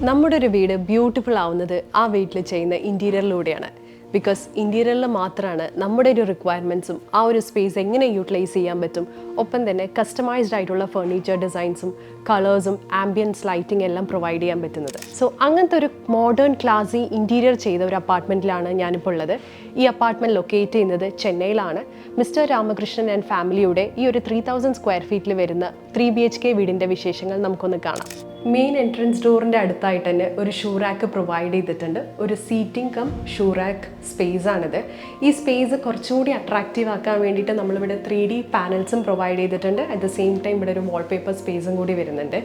നമ്മുടെ ഒരു വീട് ബ്യൂട്ടിഫുൾ ആവുന്നത് ആ വീട്ടിൽ ചെയ്യുന്ന ഇൻറ്റീരിയറിലൂടെയാണ്. ബിക്കോസ് ഇൻറ്റീരിയറിൽ മാത്രമാണ് നമ്മുടെ ഒരു റിക്വയർമെൻറ്റ്സും ആ ഒരു സ്പേസ് എങ്ങനെ യൂട്ടിലൈസ് ചെയ്യാൻ പറ്റും, ഒപ്പം തന്നെ കസ്റ്റമൈസ്ഡ് ആയിട്ടുള്ള ഫർണിച്ചർ ഡിസൈൻസും കളേഴ്സും ആംബിയൻസ് ലൈറ്റിംഗ് എല്ലാം പ്രൊവൈഡ് ചെയ്യാൻ പറ്റുന്നത്. സോ അങ്ങനത്തെ ഒരു മോഡേൺ ക്ലാസി ഇൻറ്റീരിയർ ചെയ്ത ഒരു അപ്പാർട്ട്മെൻറ്റിലാണ് ഞാനിപ്പോൾ ഉള്ളത്. ഈ അപ്പാർട്ട്മെൻറ്റ് ലൊക്കേറ്റ് ചെയ്യുന്നത് ചെന്നൈയിലാണ്. മിസ്റ്റർ രാമകൃഷ്ണൻ ആൻഡ് ഫാമിലിയുടെ ഈ ഒരു 3000 സ്ക്വയർ ഫീറ്റിൽ വരുന്ന 3 BHK വീടിൻ്റെ വിശേഷങ്ങൾ നമുക്കൊന്ന് കാണാം. മെയിൻ എൻട്രൻസ് ഡോറിൻ്റെ അടുത്തായിട്ട് തന്നെ ഒരു ഷൂ റാക്ക് പ്രൊവൈഡ് ചെയ്തിട്ടുണ്ട്. ഒരു seating cum shoe rack space ആണിത്. ഈ സ്പേസ് കുറച്ചുകൂടി അട്രാക്റ്റീവ് ആക്കാൻ വേണ്ടിയിട്ട് നമ്മളിവിടെ 3D പാനൽസും പ്രൊവൈഡ് ചെയ്തിട്ടുണ്ട്. അറ്റ് ദ സെയിം ടൈം ഇവിടെ ഒരു വാൾപേപ്പർ സ്പേസും കൂടി വരുന്നുണ്ട്.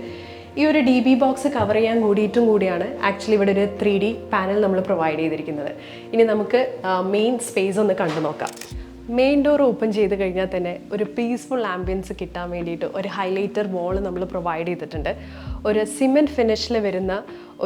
ഈ ഒരു DB ബോക്സ് കവർ ചെയ്യാൻ കൂടിയാണ് ആക്ച്വലി ഇവിടെ ഒരു 3D പാനൽ നമ്മൾ പ്രൊവൈഡ് ചെയ്തിരിക്കുന്നത്. ഇനി നമുക്ക് മെയിൻ സ്പേസ് ഒന്ന് കണ്ടു നോക്കാം. മെയിൻ ഡോർ ഓപ്പൺ ചെയ്ത് കഴിഞ്ഞാൽ തന്നെ ഒരു പീസ്ഫുൾ ആംബിയൻസ് കിട്ടാൻ വേണ്ടിയിട്ട് ഒരു ഹൈലൈറ്റർ വാൾ നമ്മൾ പ്രൊവൈഡ് ചെയ്തിട്ടുണ്ട്. ഒരു സിമെൻറ്റ് ഫിനിഷിൽ വരുന്ന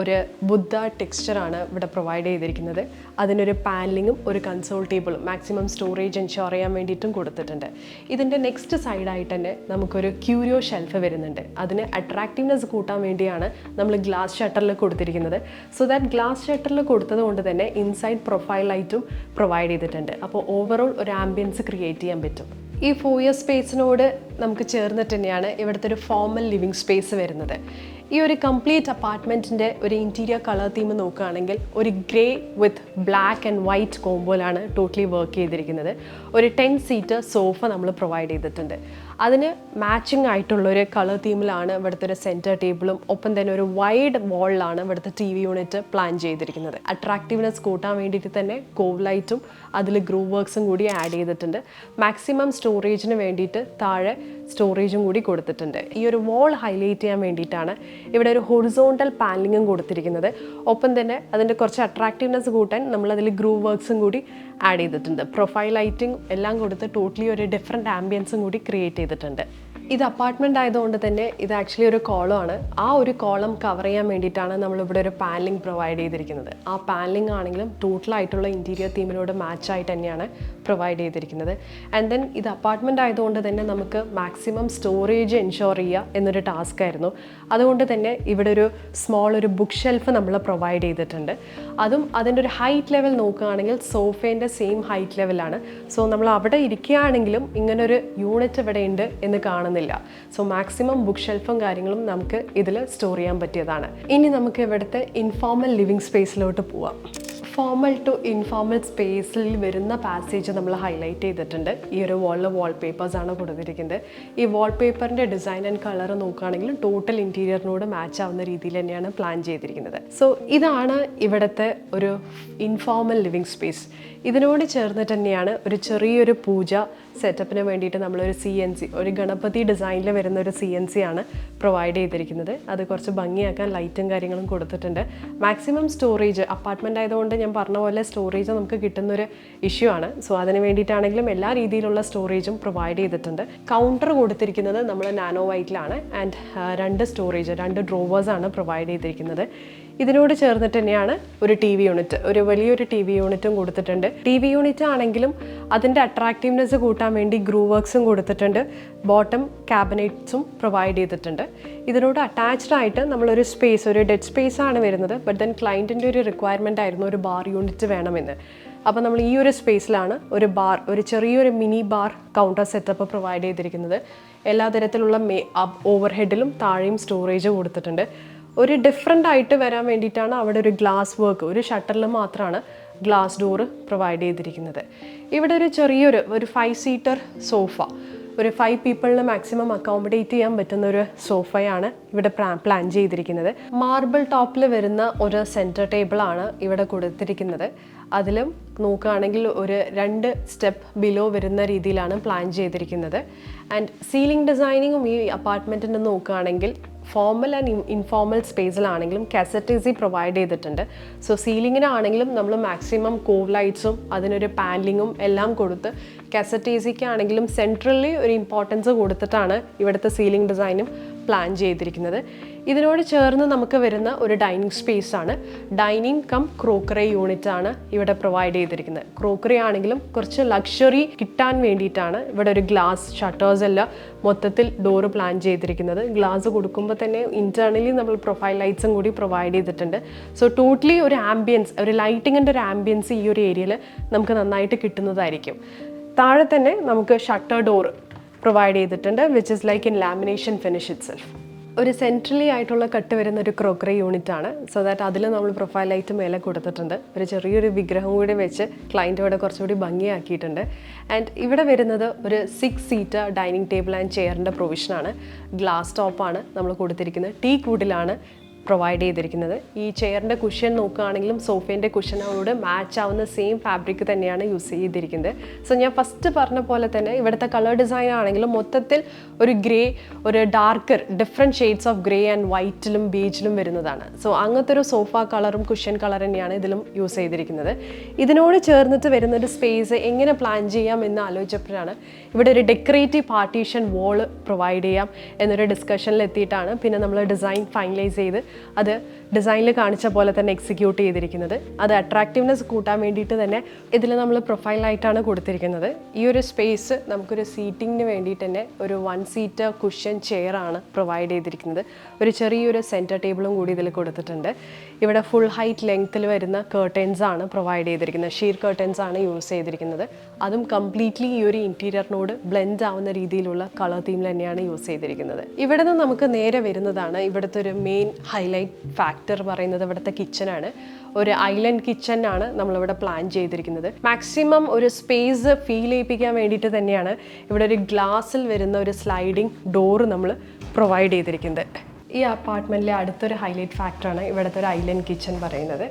ഒരു ബുദ്ധ ടെക്സ്ചറാണ് ഇവിടെ പ്രൊവൈഡ് ചെയ്തിരിക്കുന്നത്. അതിനൊരു പാനലിങ്ങും ഒരു കൺസോൾ ടേബിളും മാക്സിമം സ്റ്റോറേജ് എൻഷുർ ചെയ്യാൻ വേണ്ടിയിട്ടും കൊടുത്തിട്ടുണ്ട്. ഇതിൻ്റെ നെക്സ്റ്റ് സൈഡായിട്ട് തന്നെ നമുക്കൊരു ക്യൂരിയോ ഷെൽഫ് വരുന്നുണ്ട്. അതിന് അട്രാക്റ്റീവ്നെസ് കൂട്ടാൻ വേണ്ടിയാണ് നമ്മൾ ഗ്ലാസ് ഷട്ടറിൽ കൊടുത്തിരിക്കുന്നത്. സോ ദാറ്റ് ഗ്ലാസ് ഷട്ടറിൽ കൊടുത്തത് കൊണ്ട് തന്നെ ഇൻസൈഡ് പ്രൊഫൈൽ ലൈറ്റും പ്രൊവൈഡ് ചെയ്തിട്ടുണ്ട്. അപ്പോൾ ഓവറോൾ ഒരു ആംബിയൻസ് ക്രിയേറ്റ് ചെയ്യാൻ പറ്റും. ഈ ഫോയർ സ്പേസിനോട് നമുക്ക് ചേർന്നിട്ട് തന്നെയാണ് ഇവിടുത്തെ ഒരു ഫോർമൽ ലിവിങ് സ്പേസ് വരുന്നത്. ഈ ഒരു കംപ്ലീറ്റ് അപ്പാർട്ട്മെൻറ്റിൻ്റെ ഒരു ഇൻറ്റീരിയർ കളർ തീം നോക്കുകയാണെങ്കിൽ ഒരു grey with black and white കോമ്പോയിലാണ് ടോട്ടലി വർക്ക് ചെയ്തിരിക്കുന്നത്. ഒരു 10 സീറ്റർ സോഫ നമ്മൾ പ്രൊവൈഡ് ചെയ്തിട്ടുണ്ട്. അതിന് മാച്ചിങ് ആയിട്ടുള്ളൊരു കളർ തീമിലാണ് ഇവിടുത്തെ ഒരു സെൻറ്റർ ടേബിളും ഒപ്പം തന്നെ ഒരു വൈഡ് വാളിലാണ് ഇവിടുത്തെ TV യൂണിറ്റ് പ്ലാൻ ചെയ്തിരിക്കുന്നത്. അട്രാക്റ്റീവ്നെസ് കൂട്ടാൻ വേണ്ടിയിട്ട് തന്നെ കോവ് ലൈറ്റും അതിൽ ഗ്രൂവ് വർക്ക്സും കൂടി ആഡ് ചെയ്തിട്ടുണ്ട്. മാക്സിമം സ്റ്റോറേജിന് വേണ്ടിയിട്ട് താഴെ സ്റ്റോറേജും കൂടി കൊടുത്തിട്ടുണ്ട്. ഈ ഒരു വാൾ ഹൈലൈറ്റ് ചെയ്യാൻ വേണ്ടിയിട്ടാണ് ഇവിടെ ഒരു ഹൊറിസോണ്ടൽ പാനലിങ്ങും കൊടുത്തിരിക്കുന്നത്. ഒപ്പം തന്നെ അതിൻ്റെ കുറച്ച് അട്രാക്റ്റീവ്നെസ് കൂട്ടാൻ നമ്മളതിൽ ഗ്രൂവ് വർക്ക്സും കൂടി ആഡ് ചെയ്തിട്ടുണ്ട്. പ്രൊഫൈൽ ലൈറ്റിംഗ് എല്ലാം കൊടുത്ത് ടോട്ടലി ഒരു ഡിഫറെൻറ്റ് ആംബിയൻസും കൂടി ക്രിയേറ്റ് ചെയ്തിട്ടുണ്ട്. ഇത് അപ്പാർട്ട്മെൻറ്റ് ആയതുകൊണ്ട് തന്നെ ഇത് ആക്ച്വലി ഒരു കോളമാണ്. ആ ഒരു കോളം കവർ ചെയ്യാൻ വേണ്ടിയിട്ടാണ് നമ്മളിവിടെ ഒരു പാനലിംഗ് പ്രൊവൈഡ് ചെയ്തിരിക്കുന്നത്. ആ പാനലിംഗ് ആണെങ്കിലും ടോട്ടലായിട്ടുള്ള ഇൻറ്റീരിയർ തീമിനോട് മാച്ചായിട്ട് തന്നെയാണ് പ്രൊവൈഡ് ചെയ്തിരിക്കുന്നത്. ആൻഡ് ദെൻ ഇത് അപ്പാർട്ട്മെൻറ്റ് ആയതുകൊണ്ട് തന്നെ നമുക്ക് മാക്സിമം സ്റ്റോറേജ് എൻഷുർ ചെയ്യുക എന്നൊരു ടാസ്ക് ആയിരുന്നു. അതുകൊണ്ട് തന്നെ ഇവിടെ ഒരു സ്മോൾ ഒരു ബുക്ക് ഷെൽഫ് നമ്മൾ പ്രൊവൈഡ് ചെയ്തിട്ടുണ്ട്. അതും അതിൻ്റെ ഒരു ഹൈറ്റ് ലെവൽ നോക്കുകയാണെങ്കിൽ സോഫേൻ്റെ സെയിം ഹൈറ്റ് ലെവലാണ്. സോ നമ്മൾ അവിടെ ഇരിക്കുകയാണെങ്കിലും ഇങ്ങനൊരു യൂണിറ്റ് ഇവിടെ ഉണ്ട് എന്ന് കാണുന്നില്ല. സോ മാക്സിമം ബുക്ക് ഷെൽഫും കാര്യങ്ങളും നമുക്ക് ഇതിൽ സ്റ്റോർ ചെയ്യാൻ പറ്റിയതാണ്. ഇനി നമുക്ക് ഇവിടുത്തെ ഇൻഫോർമൽ ലിവിങ് സ്പേസിലോട്ട് പോവാം. ഫോർമൽ ടു ഇൻഫോർമൽ സ്പേസിൽ വരുന്ന പാസേജ് നമ്മൾ ഹൈലൈറ്റ് ചെയ്തിട്ടുണ്ട്. ഈ ഒരു വാളിൽ വാൾപേപ്പേഴ്സാണ് കൊടുത്തിരിക്കുന്നത്. ഈ വാൾപേപ്പറിൻ്റെ ഡിസൈൻ ആൻഡ് കളർ നോക്കുകയാണെങ്കിൽ ടോട്ടൽ ഇൻറ്റീരിയറിനോട് മാച്ച് ആവുന്ന രീതിയിൽ തന്നെയാണ് പ്ലാൻ ചെയ്തിരിക്കുന്നത്. സോ ഇതാണ് ഇവിടുത്തെ ഒരു ഇൻഫോർമൽ ലിവിങ് സ്പേസ്. ഇതിനോട് ചേർന്നിട്ട് തന്നെയാണ് ഒരു ചെറിയൊരു പൂജ സെറ്റപ്പിന് വേണ്ടിയിട്ട് നമ്മളൊരു CNC, ഒരു ഗണപതി ഡിസൈനിൽ വരുന്ന ഒരു CNC ആണ് പ്രൊവൈഡ് ചെയ്തിരിക്കുന്നത്. അത് കുറച്ച് ഭംഗിയാക്കാൻ ലൈറ്റും കാര്യങ്ങളും കൊടുത്തിട്ടുണ്ട്. മാക്സിമം സ്റ്റോറേജ് അപ്പാർട്ട്മെൻറ്റ് ആയതുകൊണ്ട് ഞാൻ പറഞ്ഞ പോലെ സ്റ്റോറേജ് നമുക്ക് കിട്ടുന്നൊരു ഇഷ്യൂ ആണ്. സോ അതിന് വേണ്ടിയിട്ടാണെങ്കിലും എല്ലാ രീതിയിലുള്ള സ്റ്റോറേജും പ്രൊവൈഡ് ചെയ്തിട്ടുണ്ട്. കൗണ്ടർ കൊടുത്തിരിക്കുന്നത് നമ്മൾ നാനോ വൈറ്റിലാണ്. ആൻഡ് 2 ഡ്രോവേഴ്സാണ് പ്രൊവൈഡ് ചെയ്തിരിക്കുന്നത്. ഇതിനോട് ചേർന്നിട്ട് തന്നെയാണ് ഒരു TV യൂണിറ്റ്, ഒരു വലിയൊരു TV യൂണിറ്റും കൊടുത്തിട്ടുണ്ട്. TV യൂണിറ്റ് ആണെങ്കിലും അതിൻ്റെ അട്രാക്റ്റീവ്നെസ് കൂട്ടാൻ വേണ്ടി ഗ്രൂവ് വർക്ക്സും കൊടുത്തിട്ടുണ്ട്. ബോട്ടം ക്യാബിനറ്റ്സും പ്രൊവൈഡ് ചെയ്തിട്ടുണ്ട്. ഇതിനോട് അറ്റാച്ച്ഡ് ആയിട്ട് നമ്മളൊരു സ്പേസ്, ഒരു ഡെഡ് സ്പേസ് ആണ് വരുന്നത്. ബട്ട് ദെൻ ക്ലയൻറ്റിൻ്റെ ഒരു റിക്വയർമെൻ്റ് ആയിരുന്നു ഒരു ബാർ യൂണിറ്റ് വേണമെന്ന്. അപ്പോൾ നമ്മൾ ഈ ഒരു സ്പേസിലാണ് ഒരു ബാർ, ഒരു ചെറിയൊരു mini bar counter setup provide ചെയ്തിരിക്കുന്നത്. എല്ലാ തരത്തിലുള്ള ഓവർ ഹെഡിലും താഴെയും സ്റ്റോറേജ് കൊടുത്തിട്ടുണ്ട്. ഒരു ഡിഫറെൻ്റ് ആയിട്ട് വരാൻ വേണ്ടിയിട്ടാണ് അവിടെ ഒരു ഗ്ലാസ് വർക്ക്, ഒരു ഷട്ടറിൽ മാത്രമാണ് ഗ്ലാസ് ഡോറ് പ്രൊവൈഡ് ചെയ്തിരിക്കുന്നത്. ഇവിടെ ഒരു ചെറിയൊരു 5 സീറ്റർ സോഫ, ഒരു 5 പീപ്പിളിന് മാക്സിമം അക്കോമഡേറ്റ് ചെയ്യാൻ പറ്റുന്ന ഒരു സോഫയാണ് ഇവിടെ പ്ലാൻ ചെയ്തിരിക്കുന്നത്. മാർബിൾ ടോപ്പിൽ വരുന്ന ഒരു സെൻറ്റർ ടേബിളാണ് ഇവിടെ കൊടുത്തിരിക്കുന്നത്. അതിലും നോക്കുകയാണെങ്കിൽ ഒരു 2 സ്റ്റെപ്പ് ബിലോ വരുന്ന രീതിയിലാണ് പ്ലാൻ ചെയ്തിരിക്കുന്നത്. ആൻഡ് സീലിംഗ് ഡിസൈനിങ്ങും ഈ അപ്പാർട്ട്മെൻറ്റിന് നോക്കുകയാണെങ്കിൽ ഫോർമൽ ആൻഡ് ഇൻഫോർമൽ സ്പേസിലാണെങ്കിലും കാസറ്റേസി പ്രൊവൈഡ് ചെയ്തിട്ടുണ്ട്. സോ സീലിങ്ങിനാണെങ്കിലും നമ്മൾ മാക്സിമം കോവ് ലൈറ്റ്സും അതിനൊരു പാനലിങ്ങും എല്ലാം കൊടുത്ത് കാസറ്റേസിക്കാണെങ്കിലും സെൻട്രലി ഒരു ഇമ്പോർട്ടൻസ് കൊടുത്തിട്ടാണ് ഇവിടുത്തെ സീലിംഗ് ഡിസൈനും പ്ലാൻ ചെയ്തിരിക്കുന്നത്. ഇതിനോട് ചേർന്ന് നമുക്ക് വരുന്ന ഒരു ഡൈനിങ് സ്പേസ് ആണ്. ഡൈനിങ് കം ക്രോക്കറി യൂണിറ്റ് ആണ് ഇവിടെ പ്രൊവൈഡ് ചെയ്തിരിക്കുന്നത്. ക്രോക്കറി ആണെങ്കിലും കുറച്ച് ലക്ഷറി കിട്ടാൻ വേണ്ടിയിട്ടാണ് ഇവിടെ ഒരു ഗ്ലാസ് ഷട്ടേഴ്സ് എല്ലാം മൊത്തത്തിൽ ഡോറ് പ്ലാൻ ചെയ്തിരിക്കുന്നത്. ഗ്ലാസ് കൊടുക്കുമ്പോൾ തന്നെ ഇന്റേണലി നമ്മൾ പ്രൊഫൈൽ ലൈറ്റ്സും കൂടി പ്രൊവൈഡ് ചെയ്തിട്ടുണ്ട്. സോ ടോട്ടലി ഒരു ആംബിയൻസ്, ഒരു ലൈറ്റിങ്ങിൻ്റെ ഒരു ആംബിയൻസ് ഈ ഒരു ഏരിയയിൽ നമുക്ക് നന്നായിട്ട് കിട്ടുന്നതായിരിക്കും. താഴെ തന്നെ നമുക്ക് ഷട്ടർ ഡോർ പ്രൊവൈഡ് ചെയ്തിട്ടുണ്ട്, which is like in lamination finish it self. ഒരു സെൻട്രലി ആയിട്ടുള്ള കട്ട് വരുന്ന ഒരു ക്രോക്കറി യൂണിറ്റ് ആണ്. സോ ദാറ്റ് അതിൽ നമ്മൾ പ്രൊഫൈൽ ലൈറ്റ് മേലെ കൊടുത്തിട്ടുണ്ട്. ഒരു ചെറിയൊരു വിഗ്രഹം കൂടി വെച്ച് ക്ലയൻറ്റ് ഇവിടെ കുറച്ചുകൂടി ഭംഗിയാക്കിയിട്ടുണ്ട്. ആൻഡ് ഇവിടെ വരുന്നത് ഒരു 6 സീറ്റർ ഡൈനിങ് ടേബിൾ ആൻഡ് ചെയറിൻ്റെ പ്രൊവിഷനാണ്. ഗ്ലാസ് ടോപ്പാണ് നമ്മൾ കൊടുത്തിരിക്കുന്നത്. ടീ കൂഡിലാണ് പ്രൊവൈഡ് ചെയ്തിരിക്കുന്നത്. ഈ ചെയറിൻ്റെ കുഷ്യൻ നോക്കുകയാണെങ്കിലും സോഫേൻ്റെ കുഷ്യനോട് മാച്ച് ആവുന്ന സെയിം ഫാബ്രിക് തന്നെയാണ് യൂസ് ചെയ്തിരിക്കുന്നത്. സോ ഞാൻ ഫസ്റ്റ് പറഞ്ഞ പോലെ തന്നെ ഇവിടുത്തെ കളർ ഡിസൈൻ ആണെങ്കിലും മൊത്തത്തിൽ ഒരു ഗ്രേ, ഒരു darker, different shades of grey and വൈറ്റിലും ബേജിലും വരുന്നതാണ്. സോ അങ്ങനത്തെ ഒരു സോഫ കളറും കുഷ്യൻ കളർ തന്നെയാണ് ഇതിലും യൂസ് ചെയ്തിരിക്കുന്നത്. ഇതിനോട് ചേർന്നിട്ട് വരുന്നൊരു സ്പേസ് എങ്ങനെ പ്ലാൻ ചെയ്യാം എന്ന് ആലോചിച്ചപ്പോഴാണ് ഇവിടെ ഒരു ഡെക്കറേറ്റീവ് പാർട്ടീഷൻ വോള് പ്രൊവൈഡ് ചെയ്യാം എന്നൊരു ഡിസ്കഷനിൽ എത്തിയിട്ടാണ് പിന്നെ നമ്മൾ ഡിസൈൻ ഫൈനലൈസ് ചെയ്ത് അത് ഡിസൈനിൽ കാണിച്ച പോലെ തന്നെ എക്സിക്യൂട്ട് ചെയ്തിരിക്കുന്നത്. അത് അട്രാക്റ്റീവ്നെസ് കൂട്ടാൻ വേണ്ടിയിട്ട് തന്നെ ഇതിൽ നമ്മൾ പ്രൊഫൈലായിട്ടാണ് കൊടുത്തിരിക്കുന്നത്. ഈ ഒരു സ്പേസ് നമുക്കൊരു സീറ്റിങ്ങിന് വേണ്ടിയിട്ട് തന്നെ ഒരു 1 സീറ്റർ കുഷ്യൻ ചെയറാണ് പ്രൊവൈഡ് ചെയ്തിരിക്കുന്നത്. ഒരു ചെറിയൊരു സെൻറ്റർ ടേബിളും കൂടി ഇതിൽ കൊടുത്തിട്ടുണ്ട്. ഇവിടെ ഫുൾ ഹൈറ്റ് ലെങ്ത്തിൽ വരുന്ന കേർട്ടൻസ് ആണ് പ്രൊവൈഡ് ചെയ്തിരിക്കുന്നത്. ഷീർ കേർട്ടൻസ് ആണ് യൂസ് ചെയ്തിരിക്കുന്നത്. അതും കംപ്ലീറ്റ്ലി ഈ ഒരു ഇൻറ്റീരിയറിനോട് ബ്ലെൻഡ് ആവുന്ന രീതിയിലുള്ള കളർ തീമിൽ തന്നെയാണ് യൂസ് ചെയ്തിരിക്കുന്നത്. ഇവിടെ നിന്ന് നമുക്ക് നേരെ വരുന്നതാണ് ഇവിടുത്തെ ഒരു മെയിൻ ഹൈലൈറ്റ് ഫാക്ടർ പറയുന്നത് ഇവിടുത്തെ കിച്ചനാണ്. ഒരു ഐലൻഡ് കിച്ചൺ ആണ് നമ്മളിവിടെ പ്ലാൻ ചെയ്തിരിക്കുന്നത്. മാക്സിമം ഒരു സ്പേസ് ഫീൽ ചെയ്യിപ്പിക്കാൻ വേണ്ടിയിട്ട് തന്നെയാണ് ഇവിടെ ഒരു ഗ്ലാസ്സിൽ വരുന്ന ഒരു സ്ലൈഡിങ് ഡോറ് നമ്മൾ പ്രൊവൈഡ് ചെയ്തിരിക്കുന്നത്. ഈ അപ്പാർട്ട്മെൻറ്റിലെ അടുത്തൊരു ഹൈലൈറ്റ് ഫാക്ടറാണ് ഇവിടുത്തെ ഒരു ഐലൻഡ് കിച്ചൺ പറയുന്നത്.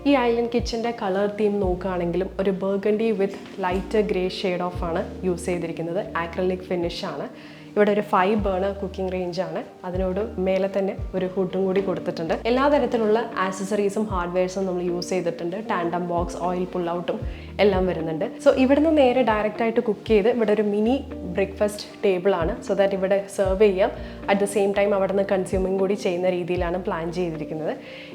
ഈ ഐലൻഡ് കിച്ചൻ്റെ കളർ തീം നോക്കുകയാണെങ്കിലും ഒരു burgundy with light grey shade of ആണ് യൂസ് ചെയ്തിരിക്കുന്നത്. ആക്രിലിക് ഫിനിഷ് ആണ്. ഇവിടെ ഒരു 5 ബേണർ കുക്കിംഗ് റേഞ്ചാണ്. അതിനോട് മേലെ തന്നെ ഒരു ഹുഡും കൂടി കൊടുത്തിട്ടുണ്ട്. എല്ലാ തരത്തിലുള്ള ആക്സസറീസും ഹാർഡ്വെയർസും നമ്മൾ യൂസ് ചെയ്തിട്ടുണ്ട്. ടാൻഡം ബോക്സ്, ഓയിൽ പുൾ ഔട്ടും എല്ലാം വരുന്നുണ്ട്. സോ ഇവിടുന്ന് നേരെ ഡയറക്റ്റായിട്ട് കുക്ക് ചെയ്ത് ഇവിടെ ഒരു മിനി ബ്രേക്ക്ഫാസ്റ്റ് ടേബിളാണ്. സോ ദാറ്റ് ഇവിടെ സെർവ് ചെയ്യാം. അറ്റ് ദ സെയിം ടൈം അവിടെ നിന്ന് കൺസ്യൂമിങ് കൂടി ചെയ്യുന്ന രീതിയിലാണ് പ്ലാൻ ചെയ്തിരിക്കുന്നത്.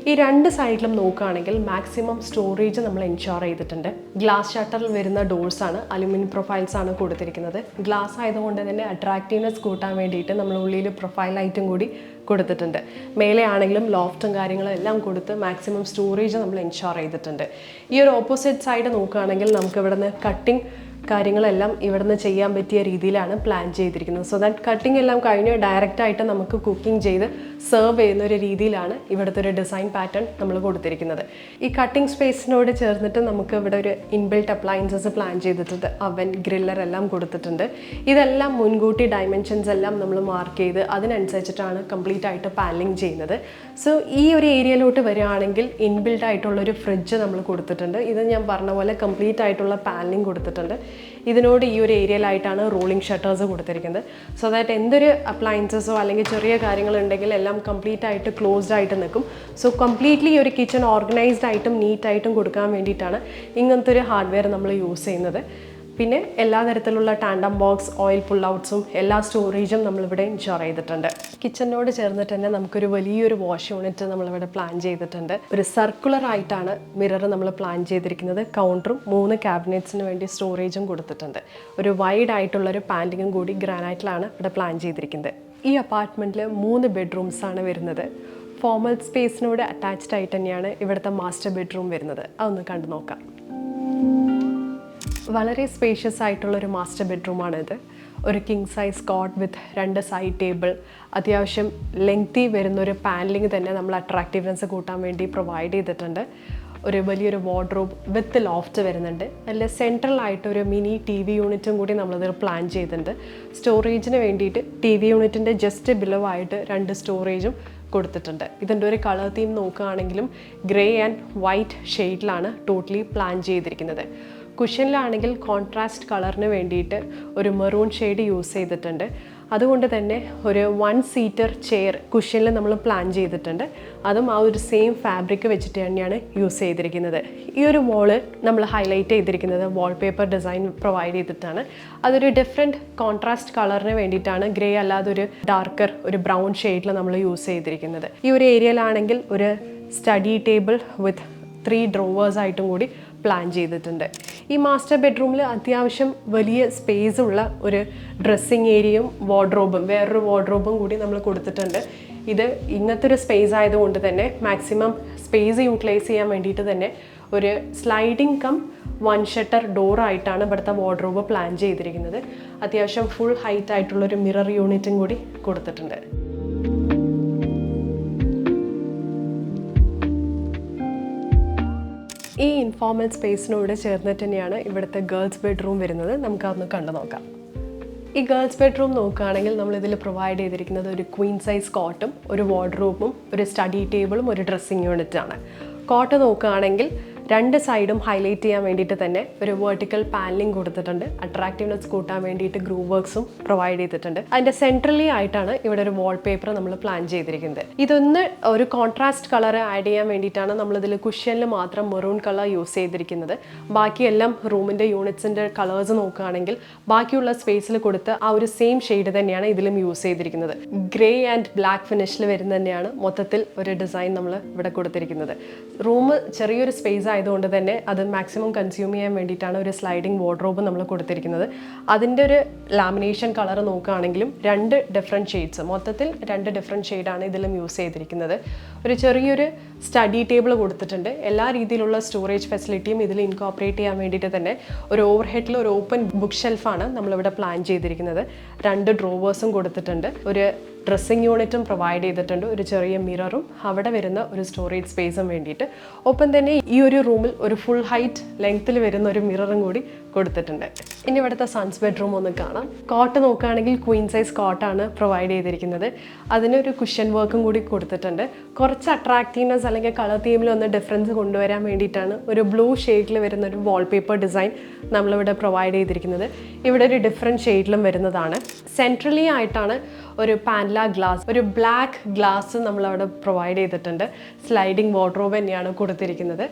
ഈ 2 സൈഡിലും നോക്കുകയാണെങ്കിൽ മാക്സിമം സ്റ്റോറേജ് നമ്മൾ എൻഷുർ ചെയ്തിട്ടുണ്ട്. ഗ്ലാസ് ഷട്ടറിൽ വരുന്ന ഡോർസാണ്, അലുമിനിയം പ്രൊഫൈൽസ് ആണ് കൊടുത്തിരിക്കുന്നത്. ഗ്ലാസ് ആയതുകൊണ്ട് തന്നെ അട്രാക്റ്റീവ്നെസ് കൂട്ടാൻ വേണ്ടിയിട്ട് നമ്മൾ ഉള്ളിൽ പ്രൊഫൈൽ ലൈറ്റും കൂടി കൊടുത്തിട്ടുണ്ട്. മേലെ ആണെങ്കിലും ലോഫ്റ്റും കാര്യങ്ങളും എല്ലാം കൊടുത്ത് മാക്സിമം സ്റ്റോറേജ് നമ്മൾ എൻഷുർ ചെയ്തിട്ടുണ്ട്. ഈ ഒരു ഓപ്പോസിറ്റ് സൈഡ് നോക്കുകയാണെങ്കിൽ നമുക്ക് ഇവിടെ നിന്ന് കട്ടിങ് കാര്യങ്ങളെല്ലാം ഇവിടുന്ന് ചെയ്യാൻ പറ്റിയ രീതിയിലാണ് പ്ലാൻ ചെയ്തിരിക്കുന്നത്. സോ ദാറ്റ് കട്ടിങ് എല്ലാം കഴിഞ്ഞ് ഡയറക്റ്റായിട്ട് നമുക്ക് കുക്കിംഗ് ചെയ്ത് സെർവ് ചെയ്യുന്ന ഒരു രീതിയിലാണ് ഇവിടുത്തെ ഒരു ഡിസൈൻ പാറ്റേൺ നമ്മൾ കൊടുത്തിരിക്കുന്നത്. ഈ കട്ടിംഗ് സ്പേസിനോട് ചേർന്നിട്ട് നമുക്ക് ഇവിടെ ഒരു ഇൻബിൽറ്റ് അപ്ലയൻസസ് പ്ലാൻ ചെയ്തിട്ടുണ്ട്. അവൻ, ഗ്രില്ലർ എല്ലാം കൊടുത്തിട്ടുണ്ട്. ഇതെല്ലാം മുൻകൂട്ടി ഡയമെൻഷൻസ് എല്ലാം നമ്മൾ മാർക്ക് ചെയ്ത് അതിനനുസരിച്ചിട്ടാണ് കംപ്ലീറ്റ് ആയിട്ട് പാനലിംഗ് ചെയ്യുന്നത്. സോ ഈ ഒരു ഏരിയയിലോട്ട് വരികയാണെങ്കിൽ ഇൻബിൽറ്റ് ആയിട്ടുള്ളൊരു ഫ്രിഡ്ജ് നമ്മൾ കൊടുത്തിട്ടുണ്ട്. ഇത് ഞാൻ പറഞ്ഞ പോലെ കംപ്ലീറ്റ് ആയിട്ടുള്ള പാനലിംഗ് കൊടുത്തിട്ടുണ്ട്. ഇതിനോട് ഈ ഒരു ഏരിയയിലായിട്ടാണ് റോളിംഗ് ഷട്ടേഴ്സ് കൊടുത്തിരിക്കുന്നത്. സോ ദാറ്റ് എന്തൊരു അപ്ലയൻസസോ അല്ലെങ്കിൽ ചെറിയ കാര്യങ്ങളുണ്ടെങ്കിൽ എല്ലാം കംപ്ലീറ്റ് ആയിട്ട് ക്ലോസ്ഡ് ആയിട്ട് നിൽക്കും. സോ കംപ്ലീറ്റ്ലി ഒരു കിച്ചൺ ഓർഗനൈസ്ഡ് ആയിട്ടും നീറ്റായിട്ടും കൊടുക്കാൻ വേണ്ടിയിട്ടാണ് ഇങ്ങനത്തെ ഒരു ഹാർഡ്വെയർ നമ്മൾ യൂസ് ചെയ്യുന്നത്. പിന്നെ എല്ലാ തരത്തിലുള്ള ടാൻഡം ബോക്സ്, ഓയിൽ പുൾ ഔട്ട്സും എല്ലാ സ്റ്റോറേജും നമ്മളിവിടെ ഇൻഷുർ ചെയ്തിട്ടുണ്ട്. കിച്ചണിനോട് ചേർന്നിട്ട് തന്നെ നമുക്കൊരു വലിയൊരു വാഷ് യൂണിറ്റ് നമ്മളിവിടെ പ്ലാൻ ചെയ്തിട്ടുണ്ട്. ഒരു സർക്കുലർ ആയിട്ടാണ് മിറർ നമ്മൾ പ്ലാൻ ചെയ്തിരിക്കുന്നത്. കൗണ്ടറും 3 ക്യാബിനറ്റ്സിന് വേണ്ടി സ്റ്റോറേജും കൊടുത്തിട്ടുണ്ട്. ഒരു വൈഡ് ആയിട്ടുള്ളൊരു പാൻറ്റിങ്ങും കൂടി ഗ്രാനൈറ്റിലാണ് ഇവിടെ പ്ലാൻ ചെയ്തിരിക്കുന്നത്. ഈ അപ്പാർട്ട്മെൻറ്റിൽ 3 ബെഡ്റൂംസാണ് വരുന്നത്. ഫോമൽ സ്പേസിനോട് അറ്റാച്ച്ഡ് ആയിട്ട് തന്നെയാണ് ഇവിടുത്തെ മാസ്റ്റർ ബെഡ്റൂം വരുന്നത്. അതൊന്ന് കണ്ടു നോക്കാം. വളരെ സ്പേഷ്യസ് ആയിട്ടുള്ളൊരു മാസ്റ്റർ ബെഡ്റൂമാണിത്. ഒരു king size cot with 2 side table, അത്യാവശ്യം ലെങ്തി വരുന്നൊരു പാനലിംഗ് തന്നെ നമ്മൾ അട്രാക്റ്റീവ്നെസ് കൂട്ടാൻ വേണ്ടി പ്രൊവൈഡ് ചെയ്തിട്ടുണ്ട്. ഒരു വലിയൊരു വാർഡ്രോബ് വിത്ത് ലോഫ്റ്റ് വരുന്നുണ്ട്. അതിൽ സെൻട്രലായിട്ടൊരു മിനി TV യൂണിറ്റും കൂടി നമ്മളിത് പ്ലാൻ ചെയ്തിട്ടുണ്ട്. സ്റ്റോറേജിന് വേണ്ടിയിട്ട് TV യൂണിറ്റിൻ്റെ ജസ്റ്റ് ബിലോ ആയിട്ട് 2 സ്റ്റോറേജും കൊടുത്തിട്ടുണ്ട്. ഇതിൻ്റെ ഒരു കളർ തീം നോക്കുകയാണെങ്കിലും ഗ്രേ ആൻഡ് വൈറ്റ് ഷെയ്ഡിലാണ് ടോട്ടലി പ്ലാൻ ചെയ്തിരിക്കുന്നത്. കുഷ്യനിലാണെങ്കിൽ കോൺട്രാസ്റ്റ് കളറിന് വേണ്ടിയിട്ട് ഒരു മെറൂൺ ഷെയ്ഡ് യൂസ് ചെയ്തിട്ടുണ്ട്. അതുകൊണ്ട് തന്നെ ഒരു 1 സീറ്റർ ചെയർ കുഷ്യനിൽ നമ്മൾ പ്ലാൻ ചെയ്തിട്ടുണ്ട്. അതും ആ ഒരു സെയിം ഫാബ്രിക് വെച്ചിട്ട് തന്നെയാണ് യൂസ് ചെയ്തിരിക്കുന്നത്. ഈ ഒരു വാള് നമ്മൾ ഹൈലൈറ്റ് ചെയ്തിരിക്കുന്നത് വാൾപേപ്പർ ഡിസൈൻ പ്രൊവൈഡ് ചെയ്തിട്ടാണ്. അതൊരു ഡിഫറെൻറ്റ് കോൺട്രാസ്റ്റ് കളറിന് വേണ്ടിയിട്ടാണ്, ഗ്രേ അല്ലാതെ ഒരു ഡാർക്കർ ഒരു ബ്രൗൺ ഷെയ്ഡിൽ നമ്മൾ യൂസ് ചെയ്തിരിക്കുന്നത്. ഈ ഒരു ഏരിയയിലാണെങ്കിൽ ഒരു സ്റ്റഡി ടേബിൾ വിത്ത് 3 ഡ്രോവേഴ്സ് ആയിട്ടും കൂടി പ്ലാൻ ചെയ്തിട്ടുണ്ട്. ഈ മാസ്റ്റർ ബെഡ്റൂമിൽ അത്യാവശ്യം വലിയ സ്പേസ് ഉള്ള ഒരു ഡ്രസ്സിങ് ഏരിയയും വാർഡ്രോബും വേറൊരു വാർഡ്രോബും കൂടി നമ്മൾ കൊടുത്തിട്ടുണ്ട്. ഇത് ഇങ്ങനത്തെ ഒരു സ്പേസ് ആയതുകൊണ്ട് തന്നെ മാക്സിമം സ്പേസ് യൂട്ടിലൈസ് ചെയ്യാൻ വേണ്ടിയിട്ട് തന്നെ ഒരു സ്ലൈഡിങ് കം 1 ഷട്ടർ ഡോറായിട്ടാണ് ഇവിടുത്തെ വാർഡ്രോബ് പ്ലാൻ ചെയ്തിരിക്കുന്നത്. അത്യാവശ്യം ഫുൾ ഹൈറ്റ് ആയിട്ടുള്ളൊരു മിറർ യൂണിറ്റും കൂടി കൊടുത്തിട്ടുണ്ട്. ഈ ഇൻഫോർമൽ സ്പേസിനോട് ചേർന്നിട്ട് തന്നെയാണ് ഇവിടുത്തെ ഗേൾസ് ബെഡ്റൂം വരുന്നത്. നമുക്കതൊന്ന് കണ്ടു നോക്കാം. ഈ ഗേൾസ് ബെഡ്റൂം നോക്കുകയാണെങ്കിൽ നമ്മളിതിൽ പ്രൊവൈഡ് ചെയ്തിരിക്കുന്നത് ഒരു ക്വീൻ സൈസ് കോട്ടും ഒരു വാർഡ്രോബും ഒരു സ്റ്റഡി ടേബിളും ഒരു ഡ്രസ്സിങ് യൂണിറ്റാണ്. കോട്ട് നോക്കുകയാണെങ്കിൽ 2 സൈഡും ഹൈലൈറ്റ് ചെയ്യാൻ വേണ്ടിയിട്ട് തന്നെ ഒരു വെർട്ടിക്കൽ പാനലിംഗ് കൊടുത്തിട്ടുണ്ട്. അട്രാക്റ്റീവ്നെസ് കൂട്ടാൻ വേണ്ടിയിട്ട് ഗ്രൂവ് വർക്ക്സും പ്രൊവൈഡ് ചെയ്തിട്ടുണ്ട്. അതിൻ്റെ സെൻട്രലി ആയിട്ടാണ് ഇവിടെ ഒരു വാൾപേപ്പർ നമ്മൾ പ്ലാൻ ചെയ്തിരിക്കുന്നത്. ഇതൊന്ന് ഒരു കോൺട്രാസ്റ്റ് കളർ ആഡ് ചെയ്യാൻ വേണ്ടിയിട്ടാണ് നമ്മളിതിൽ കുഷ്യനിൽ മാത്രം മെറൂൺ കളർ യൂസ് ചെയ്തിരിക്കുന്നത്. ബാക്കിയെല്ലാം റൂമിൻ്റെ യൂണിറ്റ്സിൻ്റെ കളേഴ്സ് നോക്കുകയാണെങ്കിൽ ബാക്കിയുള്ള സ്പേസിൽ കൊടുത്ത് ആ ഒരു സെയിം ഷെയ്ഡ് തന്നെയാണ് ഇതിലും യൂസ് ചെയ്തിരിക്കുന്നത്. ഗ്രേ ആൻഡ് ബ്ലാക്ക് ഫിനിഷിൽ വരുന്ന തന്നെയാണ് മൊത്തത്തിൽ ഒരു ഡിസൈൻ നമ്മൾ ഇവിടെ കൊടുത്തിരിക്കുന്നത്. റൂം ചെറിയൊരു സ്പേസ് ആയതുകൊണ്ട് തന്നെ അത് മാക്സിമം കൺസ്യൂം ചെയ്യാൻ വേണ്ടിയിട്ടാണ് ഒരു സ്ലൈഡിങ് വാർഡ്രോബ് നമ്മൾ കൊടുത്തിരിക്കുന്നത്. അതിൻ്റെ ഒരു ലാമിനേഷൻ കളർ നോക്കുകയാണെങ്കിലും 2 ഡിഫറെൻറ്റ് ഷെയ്ഡ്സ്, മൊത്തത്തിൽ 2 ഡിഫറെൻറ്റ് ഷെയ്ഡാണ് ഇതിലും യൂസ് ചെയ്തിരിക്കുന്നത്. ഒരു ചെറിയൊരു സ്റ്റഡി ടേബിൾ കൊടുത്തിട്ടുണ്ട്. എല്ലാ രീതിയിലുള്ള സ്റ്റോറേജ് ഫെസിലിറ്റിയും ഇതിൽ ഇൻകോപ്പറേറ്റ് ചെയ്യാൻ വേണ്ടിയിട്ട് തന്നെ ഒരു ഓവർ ഹെഡിൽ ഒരു ഓപ്പൺ ബുക്ക് ഷെൽഫാണ് നമ്മളിവിടെ പ്ലാൻ ചെയ്തിരിക്കുന്നത്. 2 ഡ്രോവേഴ്സും കൊടുത്തിട്ടുണ്ട്. ഒരു ഡ്രസ്സിങ് യൂണിറ്റും പ്രൊവൈഡ് ചെയ്തിട്ടുണ്ട്. ഒരു ചെറിയ മിററും അവിടെ വരുന്ന ഒരു സ്റ്റോറേജ് സ്പേസും വേണ്ടിയിട്ട്. ഒപ്പം തന്നെ ഈ ഒരു റൂമിൽ ഒരു ഫുൾ ഹൈറ്റ് ലെങ്ത്തിൽ വരുന്ന ഒരു മിററും കൂടി കൊടുത്തിട്ടുണ്ട്. ഇനി ഇവിടുത്തെ സൺസ് ബെഡ്റൂം ഒന്ന് കാണാം. കോട്ട് നോക്കുകയാണെങ്കിൽ ക്വീൻ സൈസ് കോട്ടാണ് പ്രൊവൈഡ് ചെയ്തിരിക്കുന്നത്. അതിനൊരു കുഷ്യൻ വർക്കും കൂടി കൊടുത്തിട്ടുണ്ട്. കുറച്ച് അട്രാക്റ്റീവ്നെസ് അല്ലെങ്കിൽ കളർ തീമിൽ ഒന്ന് ഡിഫറൻസ് കൊണ്ടുവരാൻ വേണ്ടിയിട്ടാണ് ഒരു ബ്ലൂ ഷെയ്ഡിൽ വരുന്ന ഒരു വാൾപേപ്പർ ഡിസൈൻ നമ്മളിവിടെ പ്രൊവൈഡ് ചെയ്തിരിക്കുന്നത്. ഇവിടെ ഒരു ഡിഫറെൻറ്റ് ഷെയ്ഡിലും വരുന്നതാണ്. സെൻട്രലി ആയിട്ടാണ് ഒരു പാനല ഗ്ലാസ്, ഒരു ബ്ലാക്ക് ഗ്ലാസ് നമ്മളവിടെ പ്രൊവൈഡ് ചെയ്തിട്ടുണ്ട്. സ്ലൈഡിങ് വാർഡ്രോബ് തന്നെയാണ് കൊടുത്തിരിക്കുന്നത്.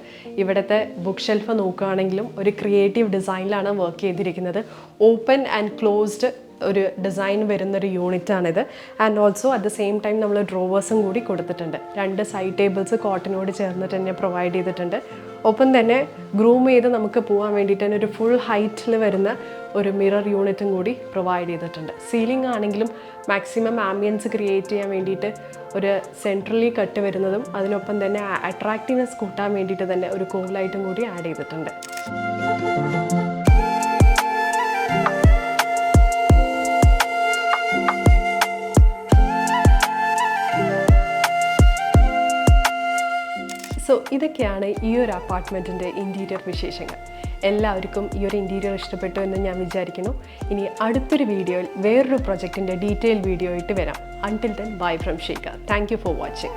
ഇവിടുത്തെ ബുക്ക് ഷെൽഫ് നോക്കുകയാണെങ്കിലും ഒരു ക്രിയേറ്റീവ് ഡിസൈനിലാണ് വർക്ക് ചെയ്തിരിക്കുന്നത്. ഓപ്പൺ ആൻഡ് ക്ലോസ്ഡ് ഒരു ഡിസൈൻ വരുന്നൊരു യൂണിറ്റാണിത്. And also at the same time നമ്മൾ ഡ്രോവേഴ്സും കൂടി കൊടുത്തിട്ടുണ്ട്. 2 സൈഡ് ടേബിൾസ് കോട്ടിനോട് ചേർന്നിട്ട് തന്നെ പ്രൊവൈഡ് ചെയ്തിട്ടുണ്ട്. ഒപ്പം തന്നെ ഗ്രൂം ചെയ്ത് നമുക്ക് പോകാൻ വേണ്ടിയിട്ട് തന്നെ ഒരു ഫുൾ ഹൈറ്റിൽ വരുന്ന ഒരു മിറർ യൂണിറ്റും കൂടി പ്രൊവൈഡ് ചെയ്തിട്ടുണ്ട്. സീലിംഗ് ആണെങ്കിലും മാക്സിമം ആംബിയൻസ് ക്രിയേറ്റ് ചെയ്യാൻ വേണ്ടിയിട്ട് ഒരു സെൻട്രലി കട്ട് വരുന്നതും അതിനൊപ്പം തന്നെ അട്രാക്റ്റീവ്നെസ് കൂട്ടാൻ വേണ്ടിയിട്ട് തന്നെ ഒരു കോൾ ലൈറ്റും കൂടി ആഡ് ചെയ്തിട്ടുണ്ട്. സോ ഇതൊക്കെയാണ് ഈ ഒരു അപ്പാർട്ട്മെൻറ്റിൻ്റെ ഇൻറ്റീരിയർ വിശേഷങ്ങൾ. എല്ലാവർക്കും ഈ ഒരു ഇൻറ്റീരിയർ ഇഷ്ടപ്പെട്ടു എന്ന് ഞാൻ വിചാരിക്കുന്നു. ഇനി അടുത്തൊരു വീഡിയോയിൽ വേറൊരു പ്രൊജക്റ്റിൻ്റെ ഡീറ്റെയിൽ വീഡിയോ ആയിട്ട് വരാം. Until then bye from Sheeka. Thank you for watching.